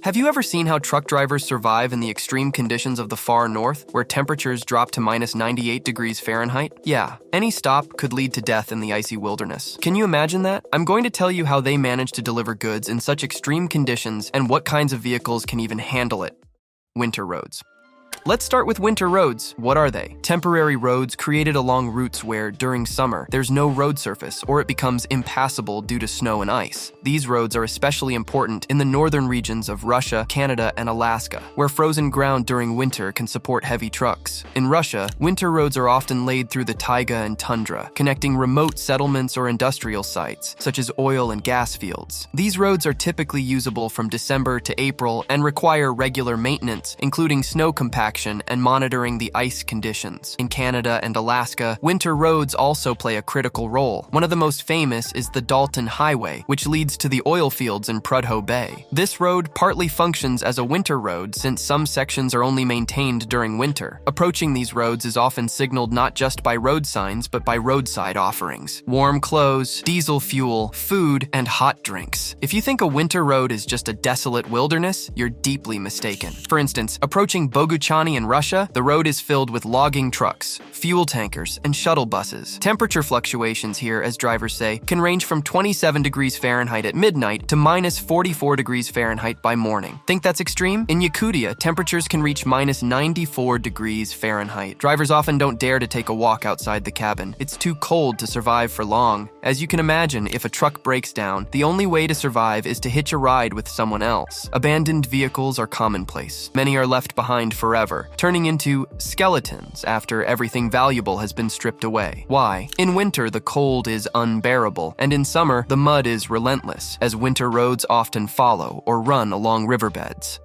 Have you ever seen how truck drivers survive in the extreme conditions of the far north, where temperatures drop to minus 98 degrees Fahrenheit? Yeah, any stop could lead to death in the icy wilderness. Can you imagine that? I'm going to tell you how they manage to deliver goods in such extreme conditions and what kinds of vehicles can even handle it. Winter roads. Let's start with winter roads. What are they? Temporary roads created along routes where, during summer, there's no road surface or it becomes impassable due to snow and ice. These roads are especially important in the northern regions of Russia, Canada, and Alaska, where frozen ground during winter can support heavy trucks. In Russia, winter roads are often laid through the taiga and tundra, connecting remote settlements or industrial sites, such as oil and gas fields. These roads are typically usable from December to April and require regular maintenance, including snow compaction and monitoring the ice conditions. In Canada and Alaska, winter roads also play a critical role. One of the most famous is the Dalton Highway, which leads to the oil fields in Prudhoe Bay. This road partly functions as a winter road since some sections are only maintained during winter. Approaching these roads is often signaled not just by road signs, but by roadside offerings: warm clothes, diesel fuel, food, and hot drinks. If you think a winter road is just a desolate wilderness, you're deeply mistaken. For instance, approaching Boguchany in Russia, the road is filled with logging trucks, fuel tankers, and shuttle buses. Temperature fluctuations here, as drivers say, can range from 27 degrees Fahrenheit at midnight to minus 44 degrees Fahrenheit by morning. Think that's extreme? In Yakutia, temperatures can reach minus 94 degrees Fahrenheit. Drivers often don't dare to take a walk outside the cabin. It's too cold to survive for long. As you can imagine, if a truck breaks down, the only way to survive is to hitch a ride with someone else. Abandoned vehicles are commonplace. Many are left behind forever, turning into skeletons after everything valuable has been stripped away. Why? In winter, the cold is unbearable, and in summer, the mud is relentless, as winter roads often follow or run along riverbeds.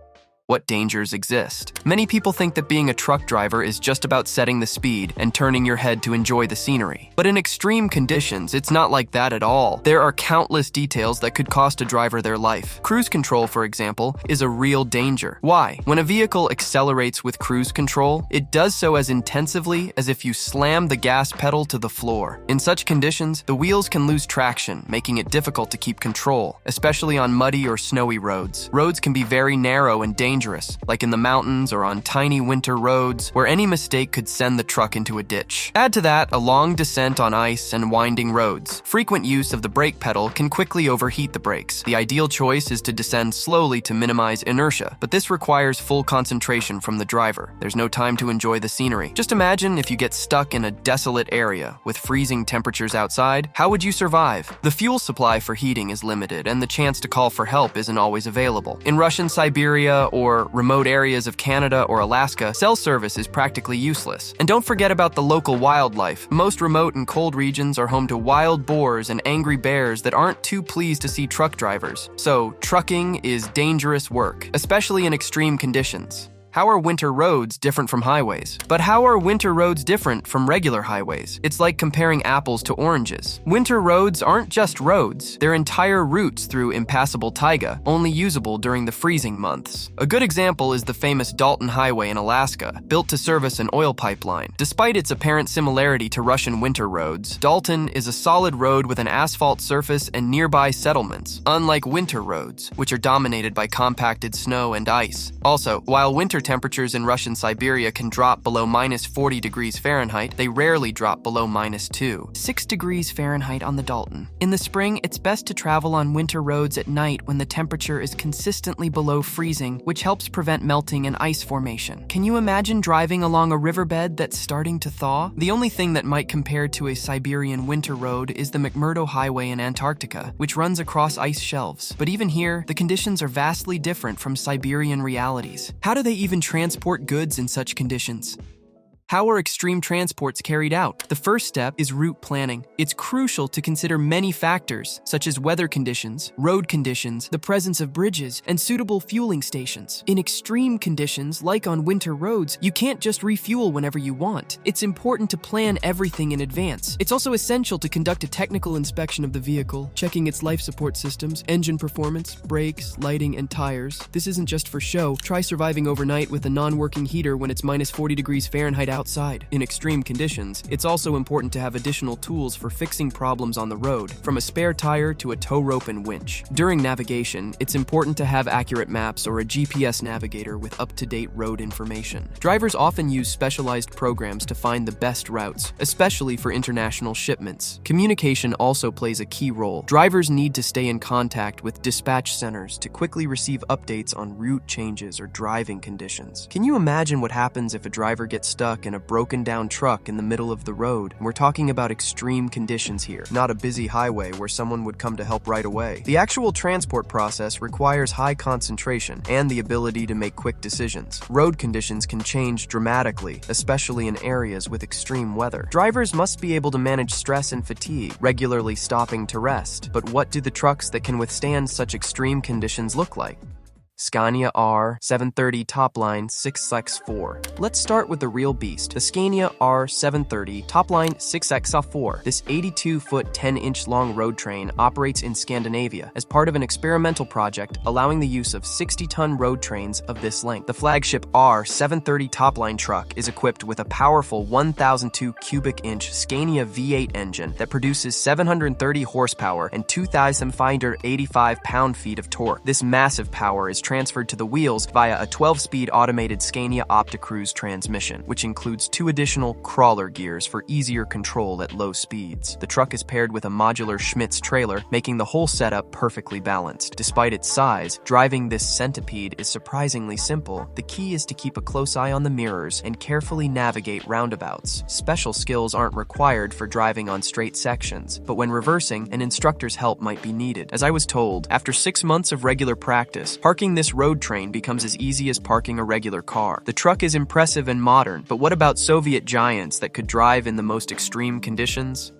What dangers exist? Many people think that being a truck driver is just about setting the speed and turning your head to enjoy the scenery. But in extreme conditions, it's not like that at all. There are countless details that could cost a driver their life. Cruise control, for example, is a real danger. Why? When a vehicle accelerates with cruise control, it does so as intensively as if you slam the gas pedal to the floor. In such conditions, the wheels can lose traction, making it difficult to keep control, especially on muddy or snowy roads. Roads can be very narrow and dangerous, like in the mountains or on tiny winter roads where any mistake could send the truck into a ditch. Add to that a long descent on ice and winding roads. Frequent use of the brake pedal can quickly overheat the brakes. The ideal choice is to descend slowly to minimize inertia, but this requires full concentration from the driver. There's no time to enjoy the scenery. Just imagine if you get stuck in a desolate area with freezing temperatures outside. How would you survive? The fuel supply for heating is limited, and the chance to call for help isn't always available. In Russian Siberia or remote areas of Canada or Alaska, cell service is practically useless. And don't forget about the local wildlife. Most remote and cold regions are home to wild boars and angry bears that aren't too pleased to see truck drivers. So, trucking is dangerous work, especially in extreme conditions. How are winter roads different from highways? But how are winter roads different from regular highways? It's like comparing apples to oranges. Winter roads aren't just roads. They're entire routes through impassable taiga, only usable during the freezing months. A good example is the famous Dalton Highway in Alaska, built to service an oil pipeline. Despite its apparent similarity to Russian winter roads, Dalton is a solid road with an asphalt surface and nearby settlements, unlike winter roads, which are dominated by compacted snow and ice. Also, while winter temperatures in Russian Siberia can drop below minus 40 degrees Fahrenheit, they rarely drop below minus 6 degrees Fahrenheit on the Dalton. In the spring, it's best to travel on winter roads at night when the temperature is consistently below freezing, which helps prevent melting and ice formation. Can you imagine driving along a riverbed that's starting to thaw? The only thing that might compare to a Siberian winter road is the McMurdo Highway in Antarctica, which runs across ice shelves. But even here, the conditions are vastly different from Siberian realities. How do they even transport goods in such conditions? How are extreme transports carried out? The first step is route planning. It's crucial to consider many factors, such as weather conditions, road conditions, the presence of bridges, and suitable fueling stations. In extreme conditions, like on winter roads, you can't just refuel whenever you want. It's important to plan everything in advance. It's also essential to conduct a technical inspection of the vehicle, checking its life support systems, engine performance, brakes, lighting, and tires. This isn't just for show. Try surviving overnight with a non-working heater when it's minus 40 degrees Fahrenheit outside. outside. In extreme conditions, it's also important to have additional tools for fixing problems on the road, from a spare tire to a tow rope and winch. During navigation, it's important to have accurate maps or a GPS navigator with up-to-date road information. Drivers often use specialized programs to find the best routes, especially for international shipments. Communication also plays a key role. Drivers need to stay in contact with dispatch centers to quickly receive updates on route changes or driving conditions. Can you imagine what happens if a driver gets stuck in a broken-down truck in the middle of the road? We're talking about extreme conditions here, not a busy highway where someone would come to help right away. The actual transport process requires high concentration and the ability to make quick decisions. Road conditions can change dramatically, especially in areas with extreme weather. Drivers must be able to manage stress and fatigue, regularly stopping to rest. But what do the trucks that can withstand such extreme conditions look like? Scania R 730 Topline 6x4. Let's start with the real beast, the Scania R 730 Topline 6x4. This 82-foot, 10-inch long road train operates in Scandinavia as part of an experimental project allowing the use of 60-ton road trains of this length. The flagship R 730 Topline truck is equipped with a powerful 1,002 cubic inch Scania V8 engine that produces 730 horsepower and 2,585 pound-feet of torque. This massive power is transferred to the wheels via a 12-speed automated Scania OptiCruise transmission, which includes 2 additional crawler gears for easier control at low speeds. The truck is paired with a modular Schmitz trailer, making the whole setup perfectly balanced. Despite its size, driving this centipede is surprisingly simple. The key is to keep a close eye on the mirrors and carefully navigate roundabouts. Special skills aren't required for driving on straight sections, but when reversing, an instructor's help might be needed. As I was told, after 6 months of regular practice, parking this road train becomes as easy as parking a regular car. The truck is impressive and modern, but what about Soviet giants that could drive in the most extreme conditions?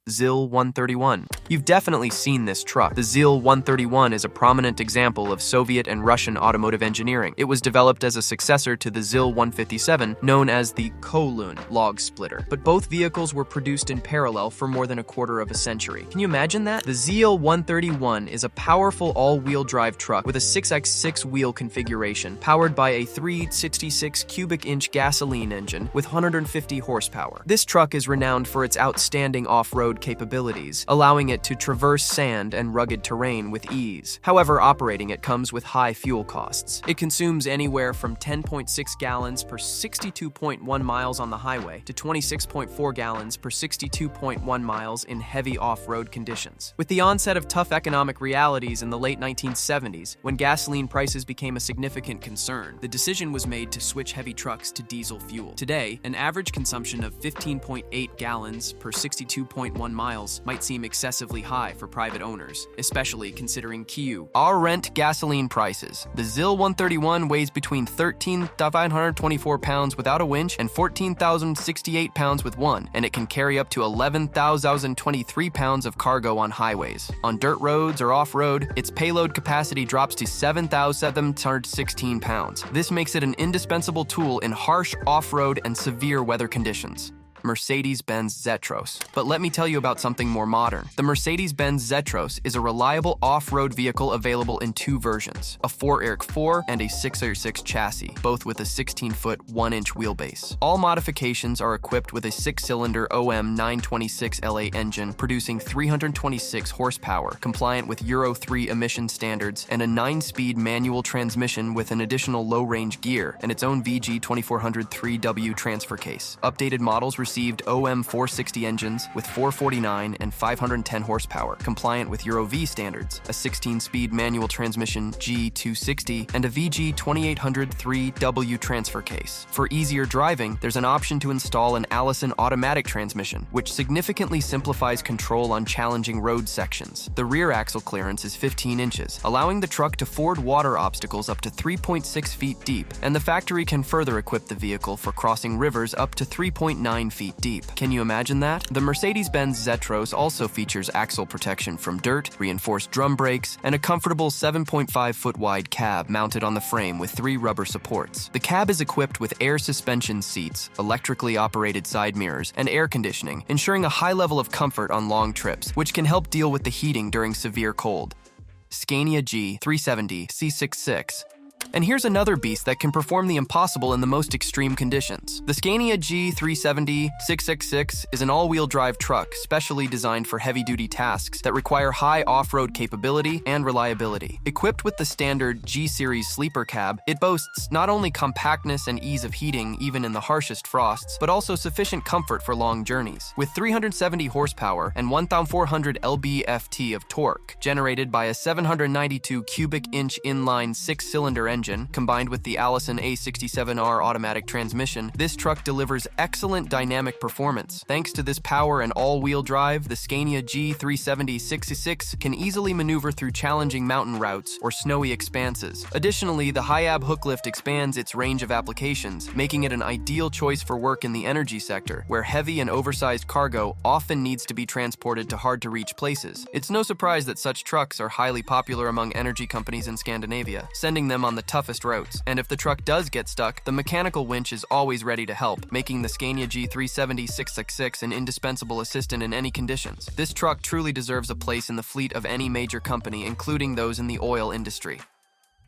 ZIL 131. You've definitely seen this truck. The ZIL 131 is a prominent example of Soviet and Russian automotive engineering. It was developed as a successor to the ZIL 157, known as the Kowloon log splitter. But both vehicles were produced in parallel for more than a quarter of a century. Can you imagine that? The ZIL 131 is a powerful all-wheel drive truck with a 6x6 wheel configuration, powered by a 366 cubic inch gasoline engine with 150 horsepower. This truck is renowned for its outstanding off-road capabilities, allowing it to traverse sand and rugged terrain with ease. However, operating it comes with high fuel costs. It consumes anywhere from 10.6 gallons per 62.1 miles on the highway to 26.4 gallons per 62.1 miles in heavy off-road conditions. With the onset of tough economic realities in the late 1970s, when gasoline prices became a significant concern, the decision was made to switch heavy trucks to diesel fuel. Today, an average consumption of 15.8 gallons per 62.1 miles might seem excessively high for private owners, especially considering our rent gasoline prices. The ZIL 131 weighs between 13,524 pounds without a winch and 14,068 pounds with one, and it can carry up to 11,023 pounds of cargo on highways. On dirt roads or off-road, its payload capacity drops to 7,716 pounds. This makes it an indispensable tool in harsh off-road and severe weather conditions. Mercedes-Benz Zetros. But let me tell you about something more modern. The Mercedes-Benz Zetros is a reliable off-road vehicle available in 2 versions, a 4x4 and a 6x6 chassis, both with a 16-foot, 1-inch wheelbase. All modifications are equipped with a 6-cylinder OM 926LA engine producing 326 horsepower, compliant with Euro 3 emission standards, and a 9-speed manual transmission with an additional low-range gear and its own VG 2400 3W transfer case. Updated models received OM 460 engines with 449 and 510 horsepower, compliant with Euro V standards, a 16-speed manual transmission G260, and a VG 2800 3W transfer case. For easier driving, there's an option to install an Allison automatic transmission, which significantly simplifies control on challenging road sections. The rear axle clearance is 15 inches, allowing the truck to ford water obstacles up to 3.6 feet deep, and the factory can further equip the vehicle for crossing rivers up to 3.9 feet deep. Can you imagine that? The Mercedes-Benz Zetros also features axle protection from dirt, reinforced drum brakes, and a comfortable 7.5-foot wide cab mounted on the frame with 3 rubber supports. The cab is equipped with air suspension seats, electrically operated side mirrors, and air conditioning, ensuring a high level of comfort on long trips, which can help deal with the heating during severe cold. Scania G 370 C66. And here's another beast that can perform the impossible in the most extreme conditions. The Scania G 370-666 is an all-wheel drive truck specially designed for heavy-duty tasks that require high off-road capability and reliability. Equipped with the standard G-Series sleeper cab, it boasts not only compactness and ease of heating even in the harshest frosts, but also sufficient comfort for long journeys. With 370 horsepower and 1,400 lb-ft of torque, generated by a 792 cubic inch inline 6-cylinder engine, combined with the Allison A67R automatic transmission, this truck delivers excellent dynamic performance. Thanks to this power and all-wheel drive, the Scania G 370-666 can easily maneuver through challenging mountain routes or snowy expanses. Additionally, the high-ab hook lift expands its range of applications, making it an ideal choice for work in the energy sector, where heavy and oversized cargo often needs to be transported to hard-to-reach places. It's no surprise that such trucks are highly popular among energy companies in Scandinavia, sending them on the toughest routes. And if the truck does get stuck, the mechanical winch is always ready to help, making the Scania G 370-666 an indispensable assistant in any conditions. This truck truly deserves a place in the fleet of any major company, including those in the oil industry.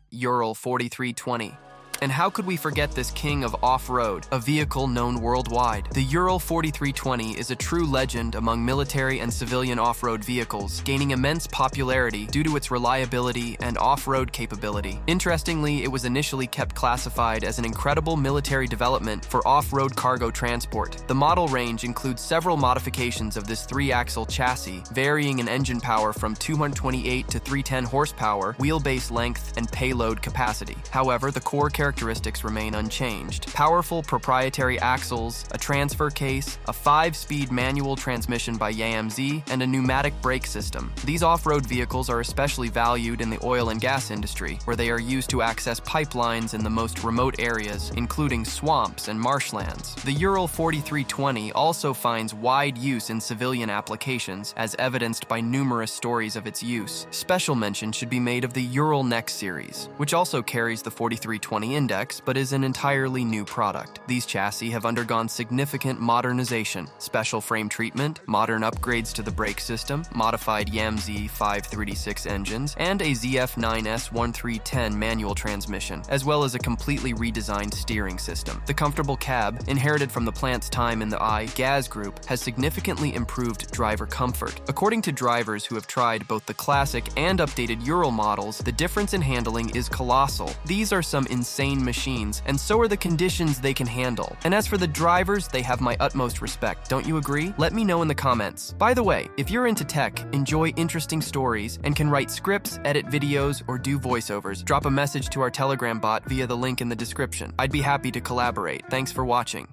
Ural 4320. And how could we forget this king of off-road, a vehicle known worldwide? The Ural 4320 is a true legend among military and civilian off-road vehicles, gaining immense popularity due to its reliability and off-road capability. Interestingly, it was initially kept classified as an incredible military development for off-road cargo transport. The model range includes several modifications of this 3-axle chassis, varying in engine power from 228 to 310 horsepower, wheelbase length, and payload capacity. However, the core characteristics remain unchanged. Powerful proprietary axles, a transfer case, a 5-speed manual transmission by YAMZ, and a pneumatic brake system. These off-road vehicles are especially valued in the oil and gas industry, where they are used to access pipelines in the most remote areas, including swamps and marshlands. The Ural 4320 also finds wide use in civilian applications, as evidenced by numerous stories of its use. Special mention should be made of the Ural Next series, which also carries the 4320 index, but is an entirely new product. These chassis have undergone significant modernization, special frame treatment, modern upgrades to the brake system, modified YAMZ 536 engines, and a ZF9S1310 manual transmission, as well as a completely redesigned steering system. The comfortable cab, inherited from the plant's time in the Gas group, has significantly improved driver comfort. According to drivers who have tried both the classic and updated Ural models, the difference in handling is colossal. These are some insane machines, and so are the conditions they can handle. And as for the drivers, they have my utmost respect. Don't you agree? Let me know in the comments. By the way, if you're into tech, enjoy interesting stories, and can write scripts, edit videos, or do voiceovers, drop a message to our Telegram bot via the link in the description. I'd be happy to collaborate. Thanks for watching.